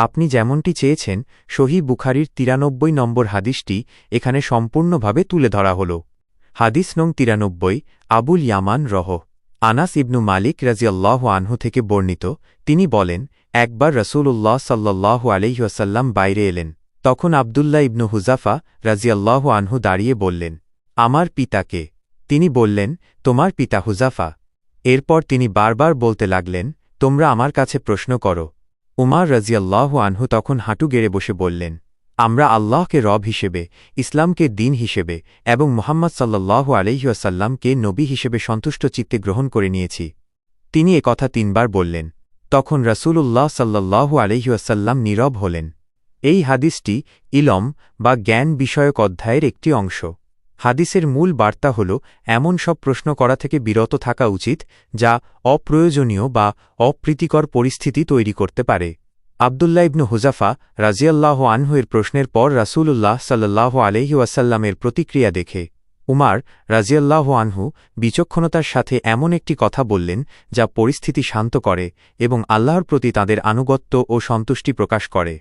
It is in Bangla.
আপনি যেমনটি চেয়েছেন সহিহ বুখারীর ৯৩ নম্বর হাদিসটি এখানে সম্পূর্ণভাবে তুলে ধরা হল। হাদিস নং ৯৩, আবুল ইয়ামান আনাস ইবনু মালিক রাজিয়াল্লাহু আনহু থেকে বর্ণিত, তিনি বলেন, একবার রাসূলুল্লাহ সাল্লাল্লাহু আলাইহি ওয়াসাল্লাম বাইরে এলেন। তখন আবদুল্লাহ ইবনু হুযাফা রাজিয়াল্লাহু আনহু দাঁড়িয়ে বললেন, আমার পিতা কে? তিনি বললেন, তোমার পিতা হুযাফা। এরপর তিনি বারবার বলতে লাগলেন, তোমরা আমার কাছে প্রশ্ন করো। উমার রাজিয়াল্লাহু আনহু তখন হাঁটু গেড়ে বসে বললেন, আমরা আল্লাহকে রব হিসেবে, ইসলামকে দ্বীন হিসেবে এবং মুহাম্মদ সাল্লাল্লাহু আলাইহি ওয়াসাল্লামকে নবী হিসেবে সন্তুষ্ট চিত্তে গ্রহণ করে নিয়েছি। তিনি কথা ৩ বার বললেন। তখন রাসূলুল্লাহ সাল্লাল্লাহু আলাইহি ওয়াসাল্লাম নীরব হলেন। এই হাদিসটি ইলম বা জ্ঞান বিষয়ক অধ্যায়ের একটি অংশ। হাদিসের মূল বার্তা হল এমন সব প্রশ্ন করা থেকে বিরত থাকা উচিত যা অপ্রয়োজনীয় বা অপ্রীতিকর পরিস্থিতি তৈরি করতে পারে। আবদুল্লাহ ইবনু হুযাফা রাজিয়াল্লাহু আনহু এর প্রশ্নের পর রাসূলুল্লাহ সাল্লাল্লাহু আলাইহি ওয়াসাল্লামের প্রতিক্রিয়া দেখে উমার রাজিয়াল্লাহু আনহু বিচক্ষণতার সাথে এমন একটি কথা বললেন যা পরিস্থিতি শান্ত করে এবং আল্লাহর প্রতি তাঁদের আনুগত্য ও সন্তুষ্টি প্রকাশ করে।